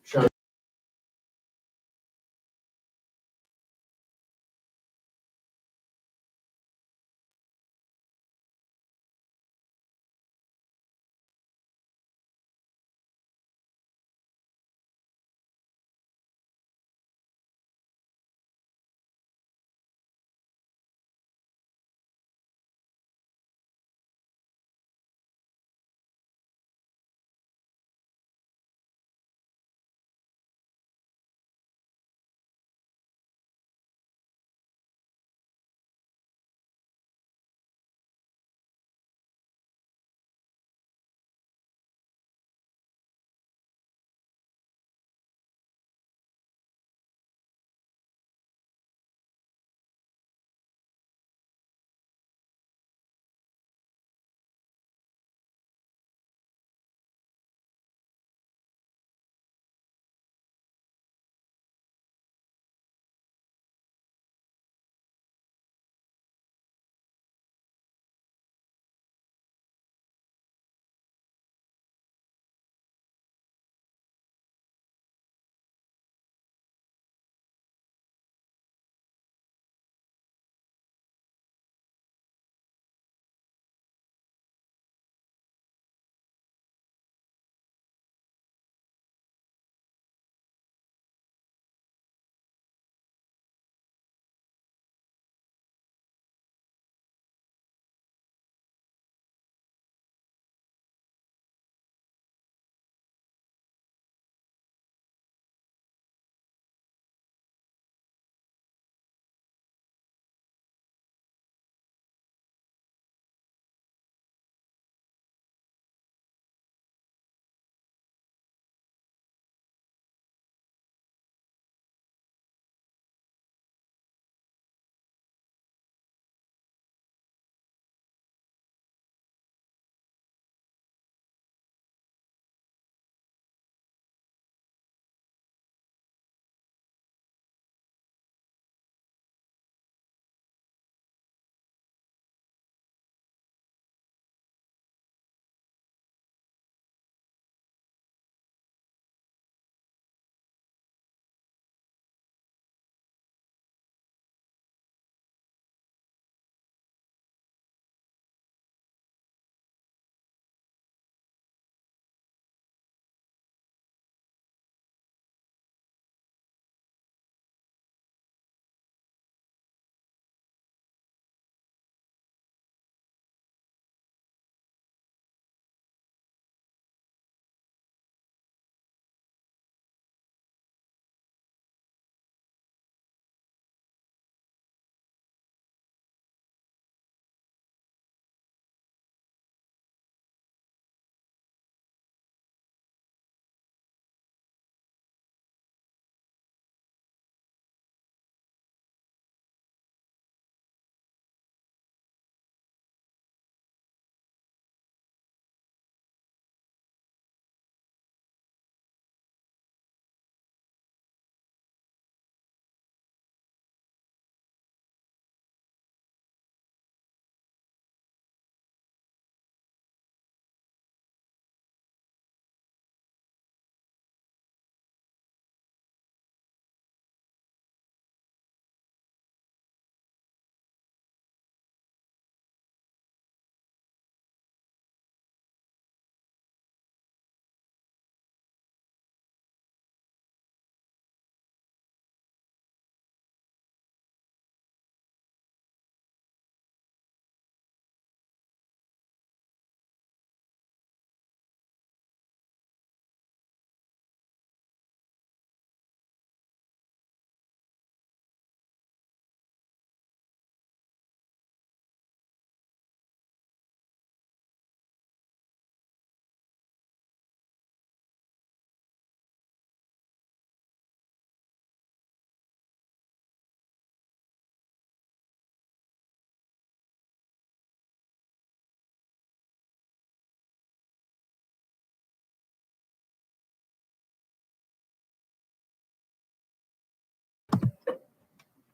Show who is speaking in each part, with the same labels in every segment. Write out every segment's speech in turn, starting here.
Speaker 1: Show.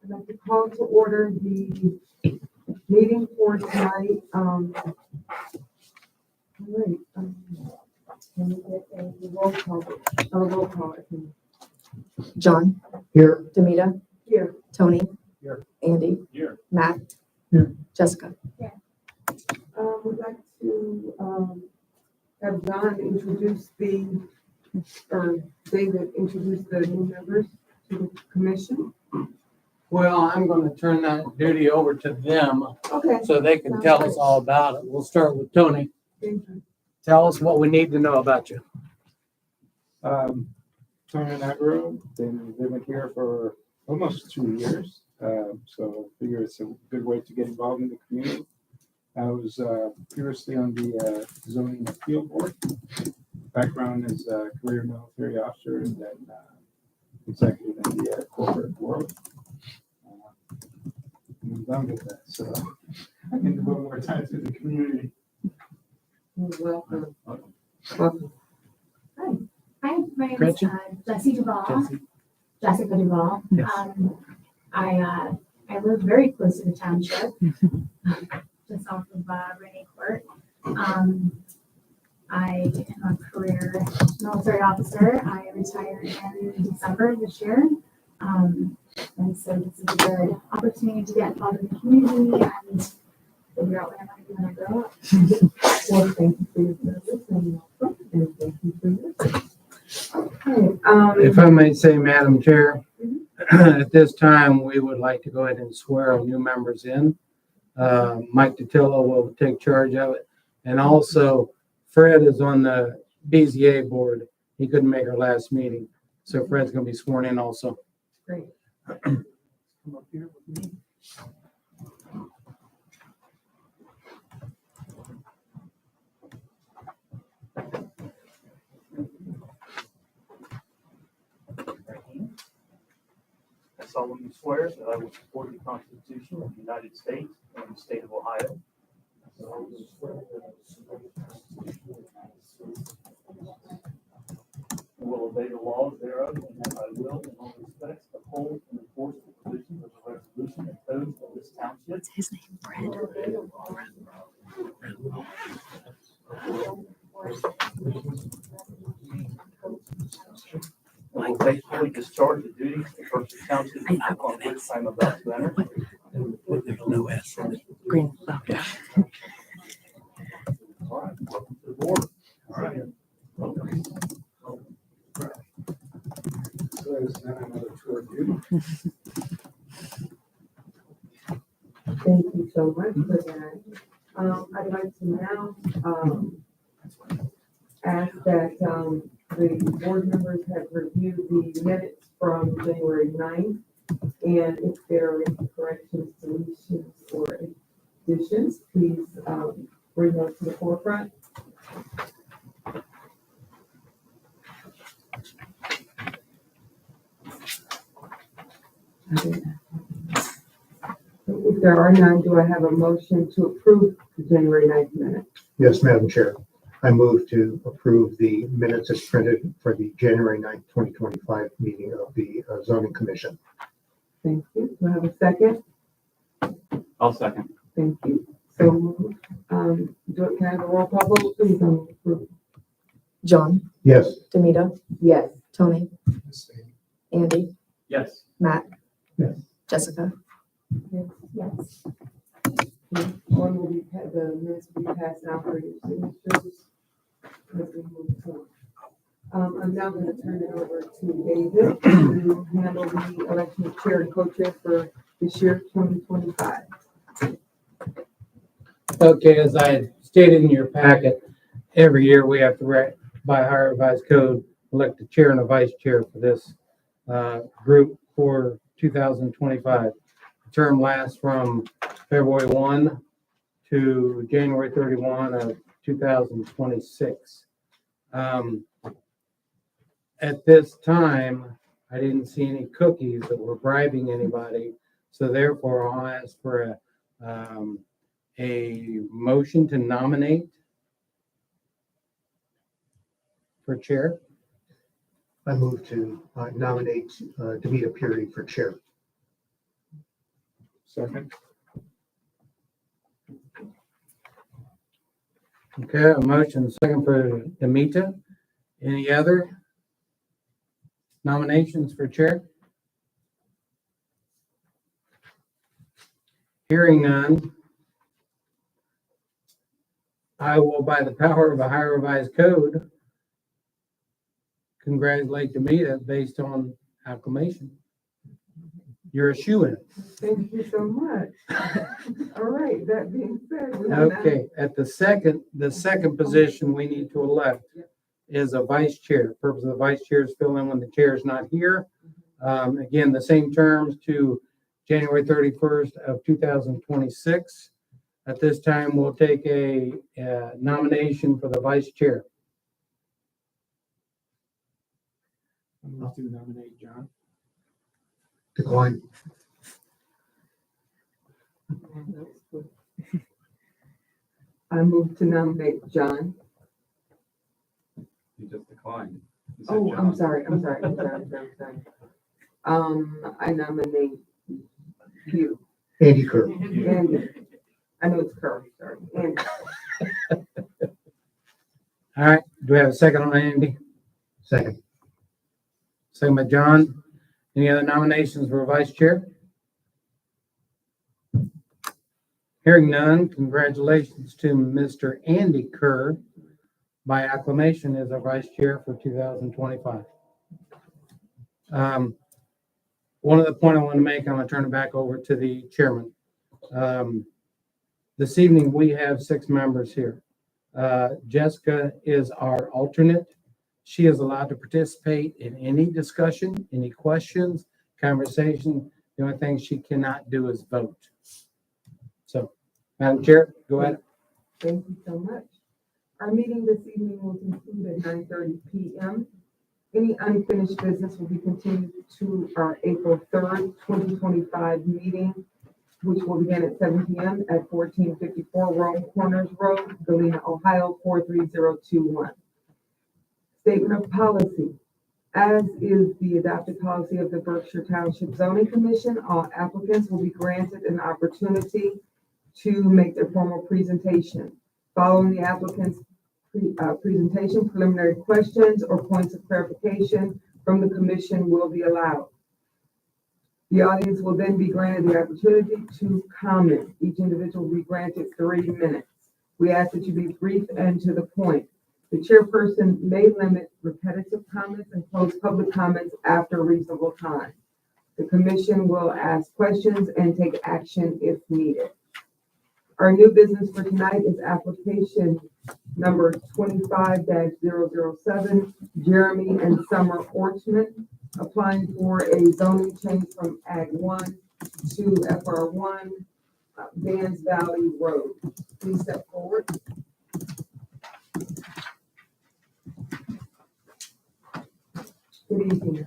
Speaker 2: I'd like to call to order the meeting for tonight. All right, Can we get a roll call, if you-
Speaker 1: John,
Speaker 3: Here.
Speaker 1: Demita,
Speaker 2: Here.
Speaker 1: Tony,
Speaker 3: Here.
Speaker 1: Andy,
Speaker 3: Here.
Speaker 1: Matt,
Speaker 3: Here.
Speaker 1: Jessica.
Speaker 2: We'd like to, have John introduce or David introduce the new members to the commission.
Speaker 3: Well, I'm going to turn that duty over to them
Speaker 2: Okay.
Speaker 3: so they can tell us all about it. We'll start with Tony.
Speaker 2: Thank you.
Speaker 3: Tell us what we need to know about you.
Speaker 4: Tony and Agro, been living here for almost 2 years. So I figure it's a good way to get involved in the community. I was previously on the zoning appeal board. Background is career military officer and then executive in the corporate world. I'm done with that, so I can devote more time to the community.
Speaker 2: Welcome. Welcome.
Speaker 5: Hi, my name is
Speaker 3: Gretchen?
Speaker 5: Jessie Duvall,
Speaker 3: Jesse.
Speaker 5: Jessica Duvall.
Speaker 3: Yes.
Speaker 5: I live very close to the township, just off of Rainy Court. I am a career military officer. I retired in December of this year. And so this is a good opportunity to get involved in the community and figure out what I want to do when I grow up.
Speaker 2: Well, thank you for your service and welcome, and thank you for your service. Okay,
Speaker 3: If I may say, Madam Chair, at this time, we would like to go ahead and swear our new members in. Mike DiTillo will take charge of it. And also, Fred is on the BZA board. He couldn't make our last meeting. So Fred's going to be sworn in also.
Speaker 2: great.
Speaker 3: Come up here with me.
Speaker 6: I solemnly swear that I will support the Constitution of the United States and the state of Ohio. I solemnly swear that I will support the Constitution of the United States and will obey the laws thereof, and that I will, in all respects, uphold and enforce the provisions of the resolution and codes of this township.
Speaker 1: His name, Fred.
Speaker 6: I will faithfully discharge the duties of Berkshire Township upon which I am about to enter.
Speaker 3: No S.
Speaker 1: Green. Okay.
Speaker 6: All right, welcome to the board. All right. Welcome.
Speaker 4: So it's not another tour of duty.
Speaker 2: Thank you so much for that. I'd like to now, ask that, the board members have reviewed the minutes from January 9th. And if there are any corrections, deletions, or additions, please, bring those to the forefront. If there are none, do I have a motion to approve the January 9th minutes?
Speaker 7: Yes, Madam Chair. I move to approve the minutes as printed for the January 9th, 2025 meeting of the zoning commission.
Speaker 2: Thank you. Do I have a second?
Speaker 6: I'll second.
Speaker 2: Thank you. So moved. Can I have a roll call vote, please, on approval?
Speaker 1: John,
Speaker 7: Yes.
Speaker 1: Demita,
Speaker 2: Yes.
Speaker 1: Tony, Andy,
Speaker 6: Yes.
Speaker 1: Matt,
Speaker 7: Yes.
Speaker 1: Jessica.
Speaker 5: Yes.
Speaker 2: One will be, the minutes will be passed out for your signatures. As we move on. I'm now going to turn it over to David to handle the election of chair and co-chair for this year, 2025.
Speaker 3: Okay, as I stated in your packet, every year we have to, by Ohio Revised Code, elect a chair and a vice chair for this group for 2025. The term lasts from February 1 to January 31 of 2026. At this time, I didn't see any cookies that were bribing anybody, so therefore I'll ask for a motion to nominate for chair.
Speaker 7: I move to nominate Demita Puri for chair.
Speaker 4: Second.
Speaker 3: Okay, a motion second for Demita. Any other nominations for chair? Hearing none, I will, by the power of a high revised code, congratulate Demita based on acclamation. You're a shoo-in.
Speaker 2: Thank you so much. All right, that being said. we will now-
Speaker 3: Okay, at the second position we need to elect is a vice chair. The purpose of the vice chair is fill in when the chair is not here. Again, the same terms to January 31st of 2026. At this time, we'll take a nomination for the vice chair.
Speaker 4: I move to nominate John.
Speaker 7: Decline.
Speaker 2: I move to nominate John.
Speaker 4: You just declined. You said
Speaker 2: Oh,
Speaker 4: John.
Speaker 2: I'm sorry. I nominate you,
Speaker 7: Andy Kerr.
Speaker 2: Andy. I know it's Kerr, sorry, Andy.
Speaker 3: All right, do we have a second on Andy?
Speaker 7: Second.
Speaker 3: Second by John. Any other nominations for vice chair? Hearing none, congratulations to Mr. Andy Kerr by acclamation as our vice chair for 2025. One other point I want to make, I'm going to turn it back over to the chairman. This evening, we have 6 members here. Jessica is our alternate. She is allowed to participate in any discussion, any questions, conversation. The only thing she cannot do is vote. So, Madam Chair, go ahead.
Speaker 2: Thank you so much. Our meeting this evening will conclude at 9:30 p.m. Any unfinished business will be continued to our April 3rd, 2025 meeting, which will begin at 7 p.m. at 1454 Rome Corners Road, Galena, Ohio, 43021. Statement of policy. As is the adopted policy of the Berkshire Township Zoning Commission, all applicants will be granted an opportunity to make their formal presentation. Following the applicant's presentation, preliminary questions or points of clarification from the commission will be allowed. The audience will then be granted the opportunity to comment. Each individual will be granted 3 minutes. We ask that you be brief and to the point. The chairperson may limit repetitive comments and close public comments after a reasonable time. The commission will ask questions and take action if needed. Our new business for tonight is application number 25-007, Jeremy and Summer Orchman, applying for a zoning change from Ag 1 to FR 1, Vans Valley Road. Please step forward. Good evening.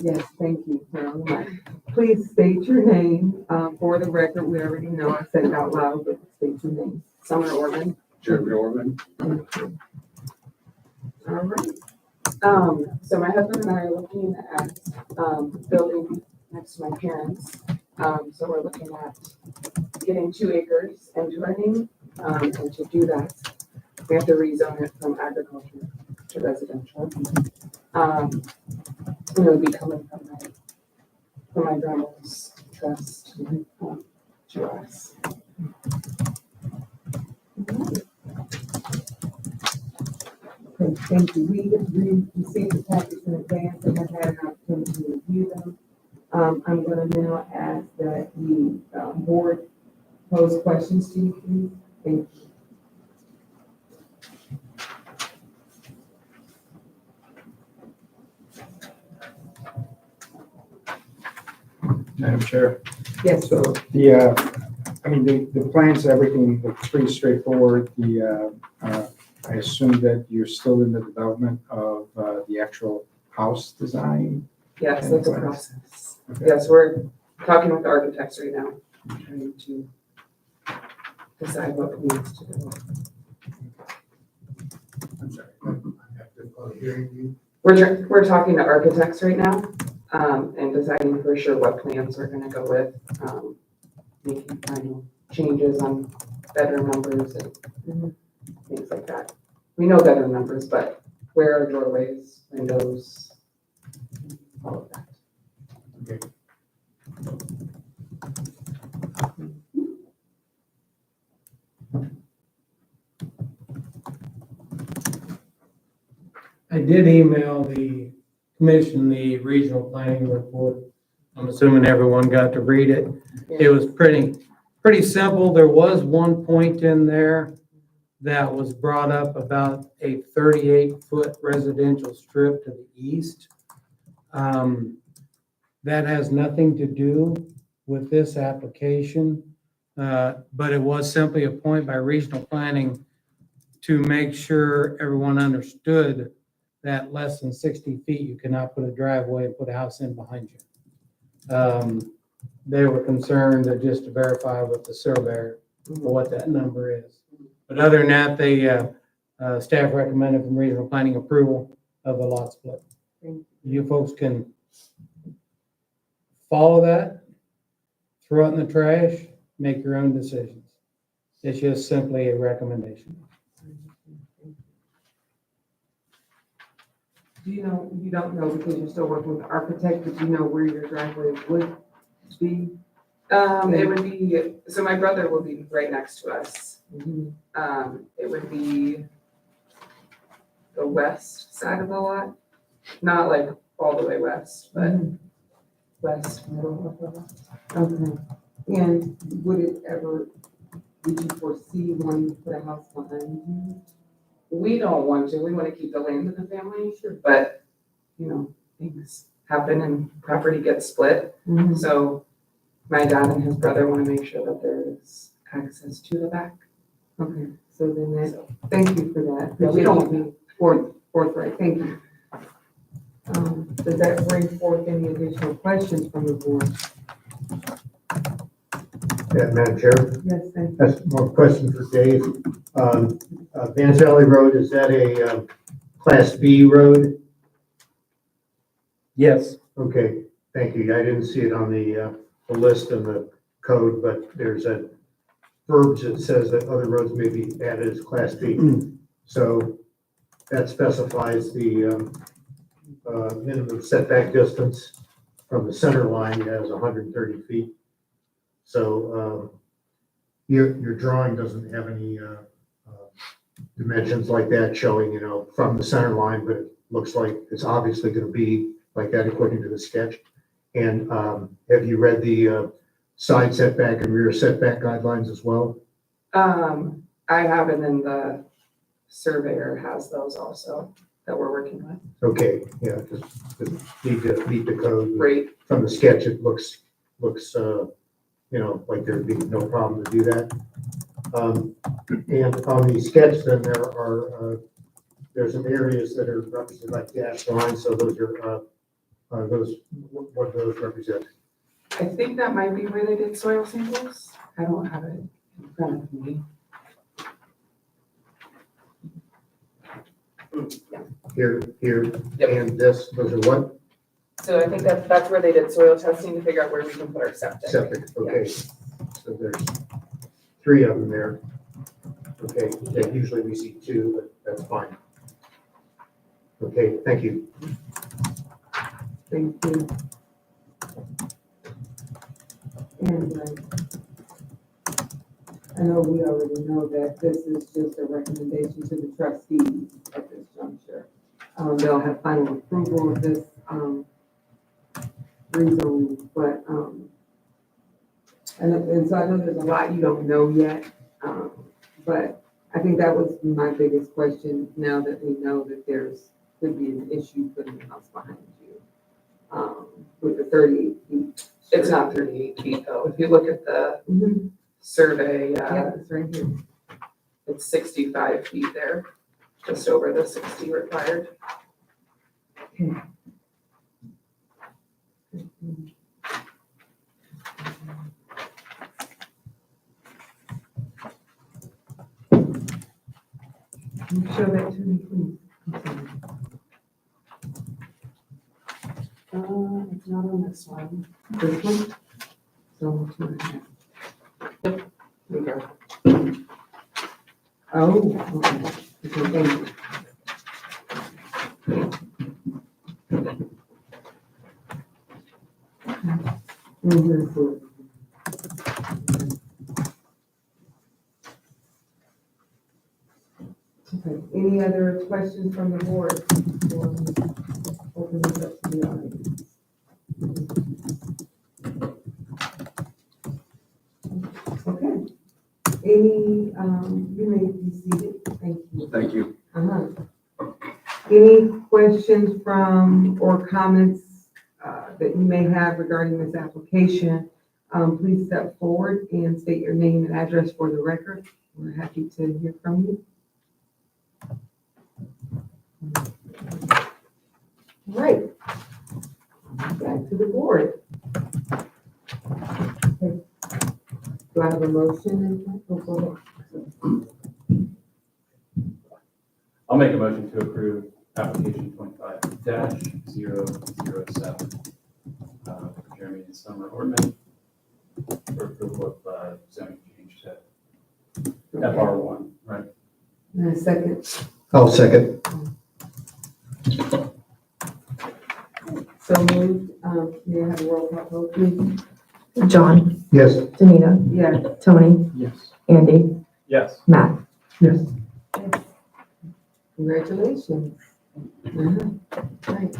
Speaker 2: Yes, thank you, Carolyn. Please state your name for the record. We already know I said it out loud, but state your name. Summer Orman.
Speaker 4: Jeremy Orman.
Speaker 2: All right.
Speaker 8: So my husband and I are looking at, building next to my parents. So we're looking at getting 2 acres and turning, and to do that, we have to rezone it from agriculture to residential. And it would be coming from my grandma's trust, to us.
Speaker 2: Okay, thank you. We received the package in advance and have had an opportunity to review them. I'm going to now ask that the board pose questions to you, please. Thank you.
Speaker 4: Madam Chair.
Speaker 2: Yes,
Speaker 4: So the plans, everything looks pretty straightforward. I assume that you're still in the development of the actual house design.
Speaker 8: Yes, that's a process.
Speaker 4: Okay.
Speaker 8: Yes, we're talking with architects right now, trying to decide what we need to do.
Speaker 4: I'm sorry.
Speaker 8: We're talking to architects right now, and deciding for sure what plans we're gonna go with, making final changes on bedroom numbers and things like that. We know bedroom numbers, but where are doorways, windows, all of that.
Speaker 7: Okay.
Speaker 3: I did email the commission the regional planning report. I'm assuming everyone got to read it. It was pretty simple. There was one point in there that was brought up about a 38-foot residential strip to the east. That has nothing to do with this application, but it was simply a point by regional planning to make sure everyone understood that less than 60 feet, you cannot put a driveway and put a house in behind you. They were concerned that just to verify with the surveyor what that number is. But other than that, they, staff recommended from regional planning approval of the lot split. You folks can follow that, throw it in the trash, make your own decisions. It's just simply a recommendation.
Speaker 2: Do you know, you don't know because you're still working with the architect, but you know where your driveway would be?
Speaker 8: It would be, so my brother will be right next to us. It would be the west side of the lot, not like all the way west, but west, middle of the lot.
Speaker 2: Okay. And would it ever, would you foresee wanting to put a house behind you?
Speaker 8: We don't want to, we want to keep the land in the family, but, you know, things happen and property gets split. So my dad and his brother want to make sure that there's access to the back.
Speaker 2: Okay, so then that, thank you for that.
Speaker 8: Yeah, we don't-
Speaker 2: be forthright, thank you. Does that bring forth any additional questions from the board?
Speaker 7: Yeah, Madam Chair,
Speaker 2: Yes, thank you.
Speaker 7: that's more question for Dave. Vance Valley Road, is that a Class B road?
Speaker 3: Yes.
Speaker 7: Okay, thank you. I didn't see it on the list in the code, but there's a verbiage that says that other roads may be added as Class B. So that specifies the minimum setback distance from the center line as 130 feet. So your drawing doesn't have any dimensions like that showing, you know, from the center line, but it looks like it's obviously going to be like that according to the sketch. And have you read the side setback and rear setback guidelines as well?
Speaker 8: I have, and then the surveyor has those also that we're working with.
Speaker 7: Okay, yeah, just need to meet the code.
Speaker 8: Great.
Speaker 7: From the sketch, it looks, you know, like there'd be no problem to do that. And on the sketch, then there are, there's some areas that are represented like dashed lines, so those are, what do those represent?
Speaker 8: I think that might be where they did soil samples. I don't have it in front of me.
Speaker 7: Here,
Speaker 8: Yep.
Speaker 7: and this, those are what?
Speaker 8: So I think that's where they did soil testing to figure out where we can put our septic.
Speaker 7: Septic, okay. So there's 3 of them there. Okay, yeah, usually we see 2, but that's fine. Okay, thank you.
Speaker 2: Thank you. And I know we already know that this is just a recommendation to the trustees at this juncture. They'll have final approval of this rezone, but and so I know there's a lot you don't know yet, but I think that was my biggest question now that we know that could be an issue putting the house behind you with the 38 feet.
Speaker 8: It's not 38 feet though. If you look at the survey,
Speaker 2: Yeah, it's right here.
Speaker 8: it's 65 feet there, just over the 60 required.
Speaker 2: Can you show that to me, please? I'm sorry.
Speaker 8: It's not on this one.
Speaker 2: This one? So, 2.5.
Speaker 8: Okay.
Speaker 2: Oh, okay. Okay, thank you. Mhm. Okay, any other questions from the board? Or open it up to the audience. Okay. Any, you may be seated. Thank you.
Speaker 9: Thank you.
Speaker 2: Any questions from or comments that you may have regarding this application? Please step forward and state your name and address for the record. We're happy to hear from you. All right. Back to the board. Okay. Do I have a motion? Oh, go ahead.
Speaker 9: I'll make a motion to approve application 25-007. For Jeremy and Summer Ortman for approval of zoning change to FR1, right?
Speaker 2: And a second.
Speaker 7: I'll second.
Speaker 2: So moved. May I have a roll call vote, please?
Speaker 1: John,
Speaker 7: Yes.
Speaker 1: Danita,
Speaker 2: Yes.
Speaker 1: Tony,
Speaker 4: Yes.
Speaker 1: Andy,
Speaker 9: Yes.
Speaker 1: Matt.
Speaker 7: Yes.
Speaker 2: Congratulations. Right.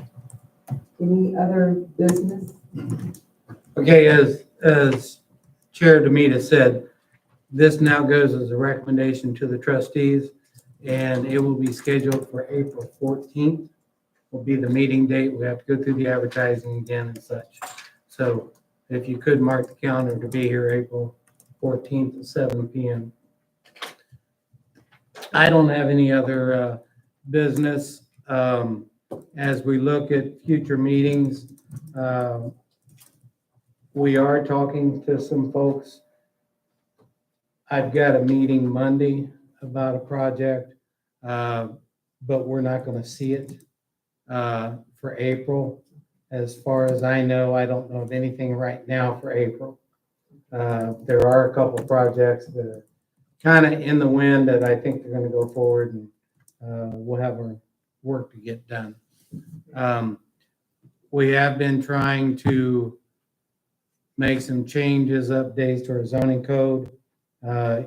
Speaker 2: Any other business?
Speaker 3: Okay, as Chair Demita said, this now goes as a recommendation to the trustees, and it will be scheduled for April 14th. Will be the meeting date. We have to go through the advertising again and such. So if you could mark the calendar to be here April 14th at 7 p.m. I don't have any other business. As we look at future meetings, we are talking to some folks. I've got a meeting Monday about a project, but we're not going to see it for April. As far as I know, I don't know of anything right now for April. There are a couple projects that are kind of in the wind that I think they're going to go forward, and we'll have our work to get done. We have been trying to make some changes, updates to our zoning code.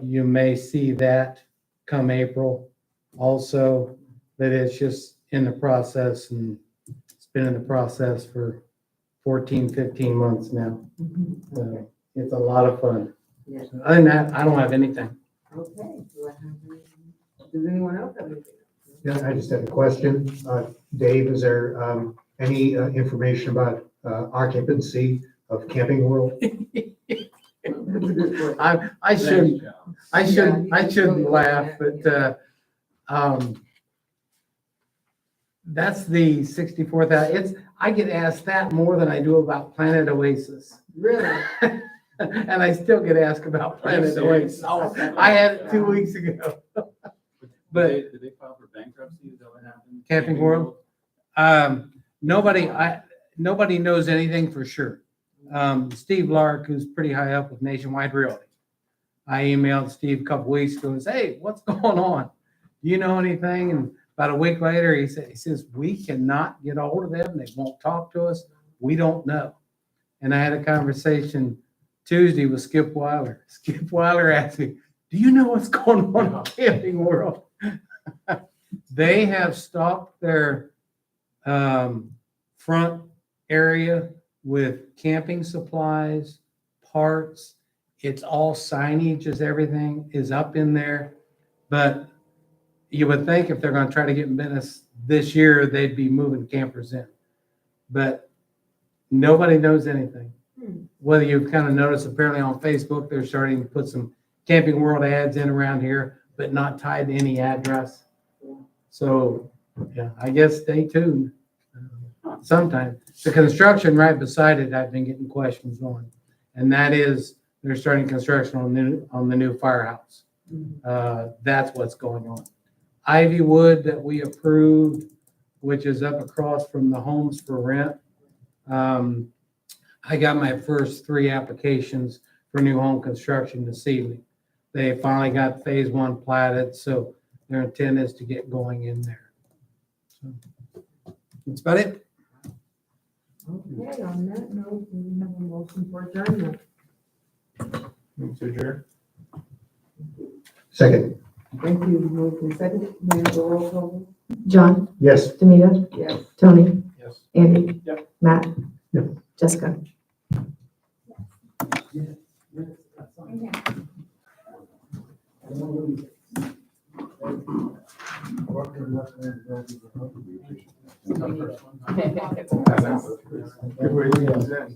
Speaker 3: You may see that come April also, but it's just in the process, and it's been in the process for 14, 15 months now. It's a lot of fun.
Speaker 2: Yes.
Speaker 3: Other than that, I don't have anything.
Speaker 2: Okay. Does anyone else have anything?
Speaker 7: Yeah, I just have a question. Dave, is there any information about occupancy of Camping World?
Speaker 2: That's a good point.
Speaker 3: I shouldn't laugh, but that's the 64,000. I get asked that more than I do about Planet Oasis.
Speaker 2: Really?
Speaker 3: And I still get asked about Planet Oasis. Oh, I had it 2 weeks ago. But
Speaker 9: Did they file for bankruptcy? Is that what happened?
Speaker 3: Camping World? Nobody knows anything for sure. Steve Lark, who's pretty high up with Nationwide Realty. I emailed Steve a couple weeks ago and said, hey, what's going on? Do you know anything? And about a week later, he says, we cannot get a hold of them. They won't talk to us. We don't know. And I had a conversation Tuesday with Skip Weiler. Skip Weiler asked me, do you know what's going on in Camping World? They have stocked their front area with camping supplies, parts. It's all signage, as everything is up in there. But you would think if they're going to try to get in business this year, they'd be moving campers in. But nobody knows anything. Whether you've kind of noticed, apparently on Facebook, they're starting to put some Camping World ads in around here, but not tied to any address. So, yeah, I guess stay tuned. Sometime. The construction right beside it, I've been getting questions on. And that is, they're starting construction on the new firehouse. That's what's going on. Ivywood that we approved, which is up across from the homes for rent. I got my first 3 applications for new home construction this evening. They finally got phase 1 platted, so their intent is to get going in there. So that's about it.
Speaker 2: Okay, on that note, we have a motion for adjournment.
Speaker 4: Move to adjourn.
Speaker 7: Second,
Speaker 2: Thank you, moved and seconded, may I have a roll call?
Speaker 1: John,
Speaker 7: yes.
Speaker 1: Demita,
Speaker 2: Yes.
Speaker 1: Tony,
Speaker 4: Yes.
Speaker 1: Andy.
Speaker 4: Yep.
Speaker 1: Matt.
Speaker 7: Yep.
Speaker 1: Jessica.
Speaker 4: Good way to use that.